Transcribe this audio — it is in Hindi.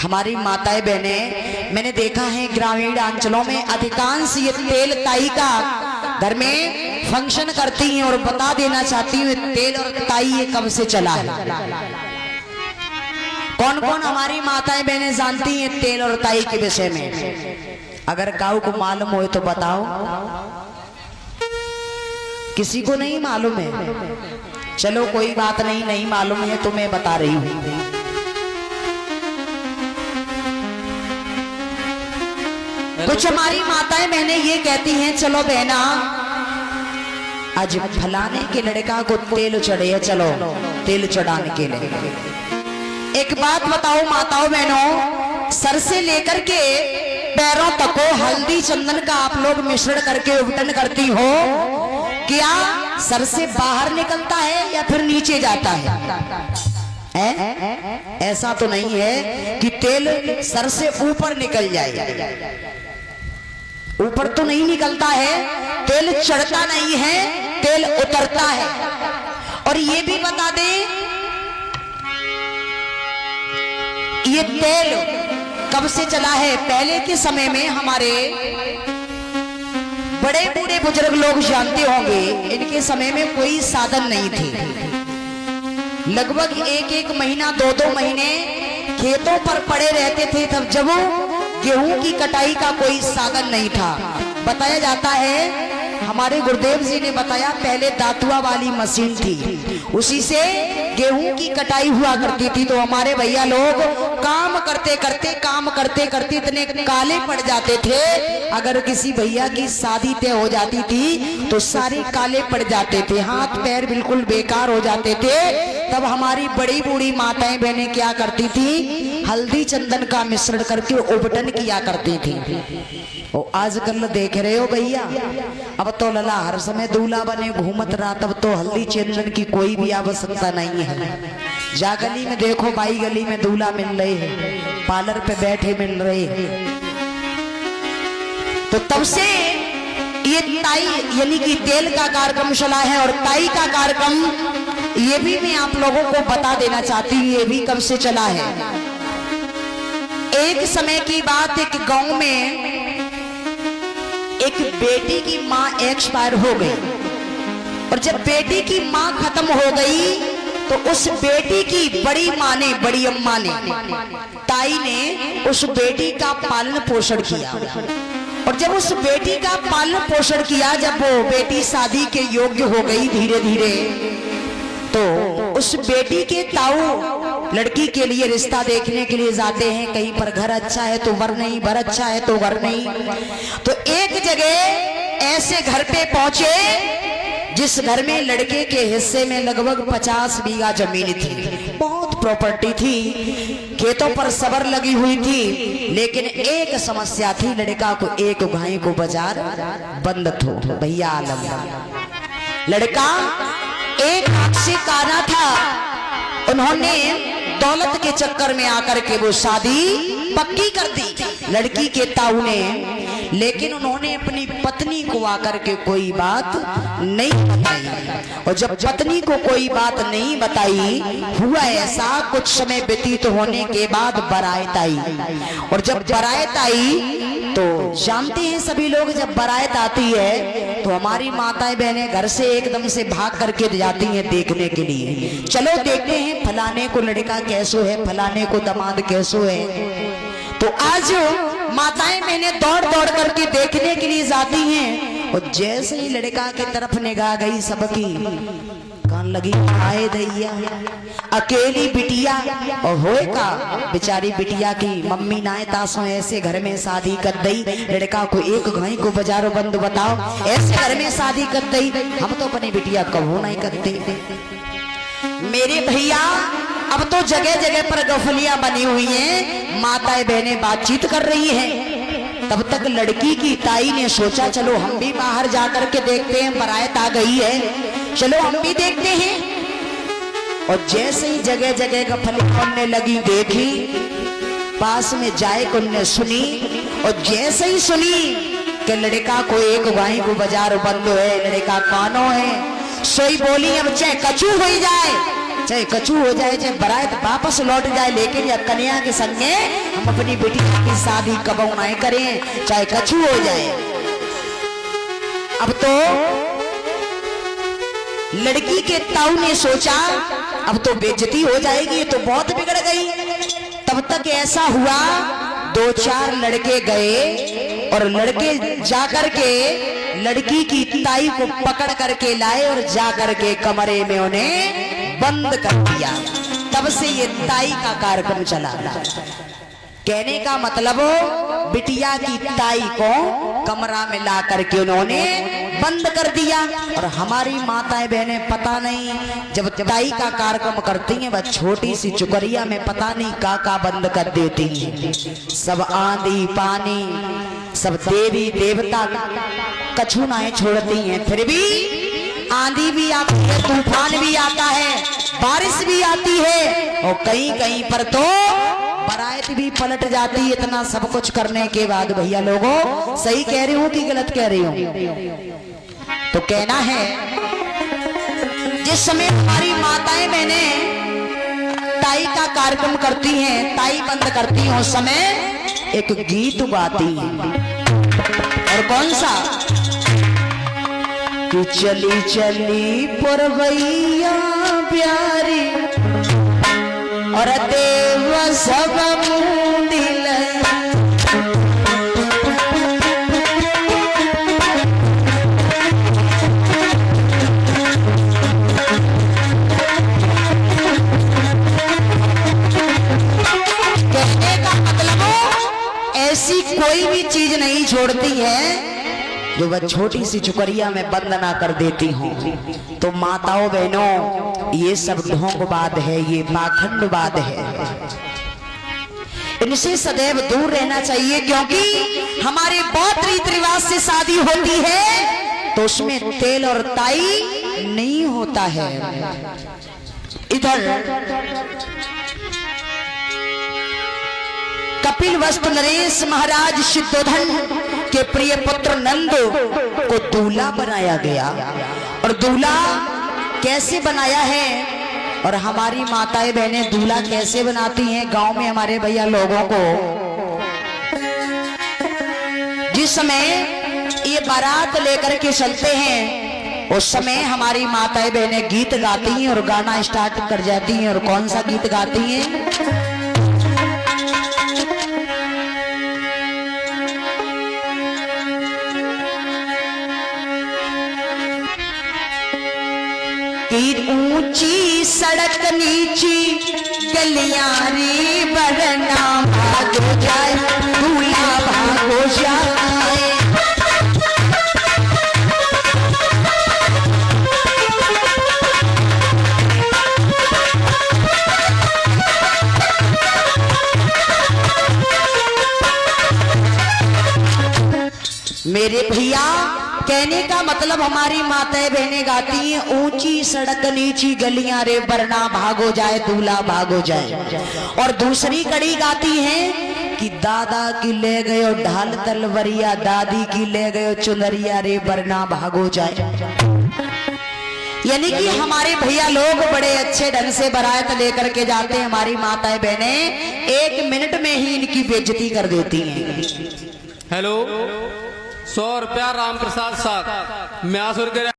हमारी माताएं बहनें, मैंने देखा है ग्रामीण अंचलों में अधिकांश ये तेल ताई का घर में फंक्शन करती हैं और बता देना चाहती हूँ तेल और ताई ये कब से चला है। कौन कौन हमारी माताएं बहनें जानती हैं तेल और ताई के विषय में? अगर गाँव को मालूम हो तो बताओ। किसी को नहीं मालूम है? चलो कोई बात नहीं, नहीं मालूम है तो मैं बता रही हूँ। कुछ हमारी माताएं बहनें ये कहती हैं, चलो बहना आज फलाने के लड़का को तेल चढ़े है, चलो तेल चढ़ाने के लिए। एक बात बताओ माताओं बहनों, सर से लेकर के पैरों तक को हल्दी चंदन का आप लोग मिश्रण करके उपटन करती हो, क्या सर से बाहर निकलता है या फिर नीचे जाता है? ऐसा तो नहीं है कि तेल सर से ऊपर निकल जाए, ऊपर तो नहीं निकलता है, तेल चढ़ता नहीं है, तेल उतरता है। और ये भी बता दें, ये तेल कब से चला है? पहले के समय में हमारे बड़े बूढ़े बुजुर्ग लोग जानते होंगे, इनके समय में कोई साधन नहीं थे। लगभग एक एक महीना, दो दो महीने खेतों पर पड़े रहते थे, तब जब गेहूं की कटाई का कोई साधन नहीं था। बताया जाता है, हमारे गुरुदेव जी ने बताया, पहले दातुआ वाली मशीन थी, उसी से गेहूं की कटाई हुआ करती थी। तो हमारे भैया लोग काम करते करते इतने काले पड़ जाते थे, अगर किसी भैया की शादी तय हो जाती थी तो सारे काले पड़ जाते थे, हाथ पैर बिल्कुल बेकार हो जाते थे। तब हमारी बड़ी बूढ़ी माताएं बहनें क्या करती थी? हल्दी चंदन का मिश्रण करके उपटन किया करती थी। और आजकल देख रहे हो भैया, अब तो लला हर समय दूल्हा बने घूमत रहा, तब तो हल्दी चंदन की कोई भी आवश्यकता नहीं है। जा गली में देखो, बाई गली में दूल्हा मिल रहे हैं, पार्लर पे बैठे मिल रहे हैं। तो तब से ये ताई यानी कि तेल का कार्यक्रम चला है। और ताई का कार्यक्रम ये भी मैं आप लोगों को बता देना चाहती हूँ, ये भी कब से चला है। एक समय की बात, एक गांव में एक बेटी की माँ एक्सपायर हो गई, और जब बेटी की माँ खत्म हो गई तो उस बेटी की बड़ी माँ ने, बड़ी अम्मा ने, ताई ने उस बेटी का पालन पोषण किया। और जब उस बेटी का पालन पोषण किया, जब वो बेटी शादी के योग्य हो गई धीरे धीरे, तो उस बेटी के ताऊ लड़की के लिए रिश्ता देखने के लिए जाते हैं। कहीं पर घर अच्छा है तो वर नहीं, वर अच्छा है तो वर नहीं। तो एक जगह ऐसे घर पे पहुंचे जिस घर में लड़के के हिस्से में लगभग 50 बीघा जमीन थी, बहुत प्रॉपर्टी थी, खेतों पर सबर लगी हुई थी। लेकिन एक समस्या थी, लड़का को एक गाय को बाजार बंद थो भैया आलम। लड़का एक आंख से काना था, उन्होंने दौलत के चक्कर में आकर के वो शादी पक्की कर दी लड़की के ताऊ ने। लेकिन उन्होंने अपनी पत्नी को आकर के कोई बात नहीं बताई। और जब पत्नी को कोई बात नहीं बताई, हुआ ऐसा, कुछ समय व्यतीत होने के बाद बारात आई। और जब बारात आई तो जानते हैं सभी लोग, जब बारात आती है तो हमारी माताएं बहनें घर से एकदम से भाग करके जाती हैं देखने के लिए। चलो देखते हैं फलाने को लड़का कैसो है, फलाने को दामाद कैसो है। तो आज माताएं बहनें दौड़ दौड़ करके देखने के लिए जाती हैं। और जैसे ही लड़का की तरफ निगाह गई सबकी, कान लगी, आए दैया अकेली बिटिया। और होए का बेचारी बिटिया की मम्मी नाए तासों ऐसे घर में शादी कर दई, लड़का को एक घाई को बाजारों बंद, बताओ ऐसे घर में शादी कर दई, हम तो अपनी बिटिया कबू नहीं करते। मेरे भैया अब तो जगह जगह पर गफलियां बनी हुई हैं, माताएं बहनें बातचीत कर रही हैं। तब तक लड़की की ताई ने सोचा, चलो हम भी बाहर जाकर के देखते हैं, बारात आ गई है, चलो हम भी देखते हैं। और जैसे ही जगह जगह गफली बनने लगी, देखी, पास में जाए उनने सुनी। और जैसे ही सुनी कि लड़का को एक गाय को बाजार बंद है, लड़का कानो है, सोई बोली अब चाहे कचू हो जाए चाहे कछु हो जाए, चाहे बारात वापस लौट जाए, लेकिन या कन्या के संगे हम अपनी बेटी की शादी कबू ना करें, चाहे कछु हो जाए। अब तो लड़की के ताऊ ने सोचा अब तो बेइज्जती हो जाएगी, तो बहुत बिगड़ गई। तब तक ऐसा हुआ 2-4 लड़के गए और लड़के जाकर के लड़की की ताई को पकड़ करके लाए और जाकर के कमरे में उन्हें बंद कर दिया। तब से ये ताई का कार्यक्रम चला। कहने का मतलब बिटिया की ताई को कमरा में ला करके उन्होंने बंद कर दिया। और हमारी माताएं बहनें पता नहीं जब ताई का कार्यक्रम करती हैं वह छोटी सी चुकरिया में पता नहीं का बंद कर देती हैं। सब आंधी पानी, सब देवी देवता कछु नाए छोड़ती हैं। फिर भी आंधी भी आती है, तूफान भी आता है, बारिश भी आती है और कहीं कहीं पर तो बारात भी पलट जाती है। इतना सब कुछ करने के बाद भैया लोगों, सही कह रही हूं कि गलत कह रही हूं? तो कहना है जिस समय हमारी माताएं बहनें ताई का कार्यक्रम करती हैं, ताई बंद करती हैं, उस समय एक गीत गाती हैं। और कौन सा? कि चली चली पुरवैया प्यारी और देव सब मुंदिल। कहने का मतलब ऐसी कोई भी चीज नहीं छोड़ती है जो वह छोटी सी चुकरिया में बंद ना कर देती हूँ। तो माताओं बहनों, ये सब ढोंगबाद है, ये पाखंडवाद है, इनसे सदैव दूर रहना चाहिए। क्योंकि हमारे बहुत रीति रिवाज से शादी होती है तो उसमें तेल और ताई नहीं होता है। इधर कपिल वस्तु नरेश महाराज सिद्धोधन के प्रिय पुत्र नंद को दूल्हा बनाया गया। और दूल्हा कैसे बनाया है और हमारी माताएं बहनें दूल्हा कैसे बनाती हैं गांव में हमारे भैया लोगों को? जिस समय ये बारात लेकर के चलते हैं उस समय हमारी माताएं बहनें गीत गाती हैं और गाना स्टार्ट कर जाती हैं। और कौन सा गीत गाती हैं? ऊंची सड़क नीची गलियां रे बरना भागो जाए, दूल्हा भागो जाए। मेरे भैया कहने का मतलब हमारी माताएं बहनें गाती हैं ऊंची सड़क नीची गलियां रे वरना भागो जाए, दूल्हा भागो जाए। और दूसरी कड़ी गाती हैं कि दादा की ले गयो ढाल तलवरिया, दादी की ले गयो चुनरिया रे वरना भागो जाए। यानी कि हमारे भैया लोग बड़े अच्छे ढंग से बारात लेकर के जाते हैं। हमारी माताएं बहनें 1 मिनट में ही इनकी बेइज्जती कर देती हैं। हेलो, 100 रुपया राम प्रसाद साहब, मैं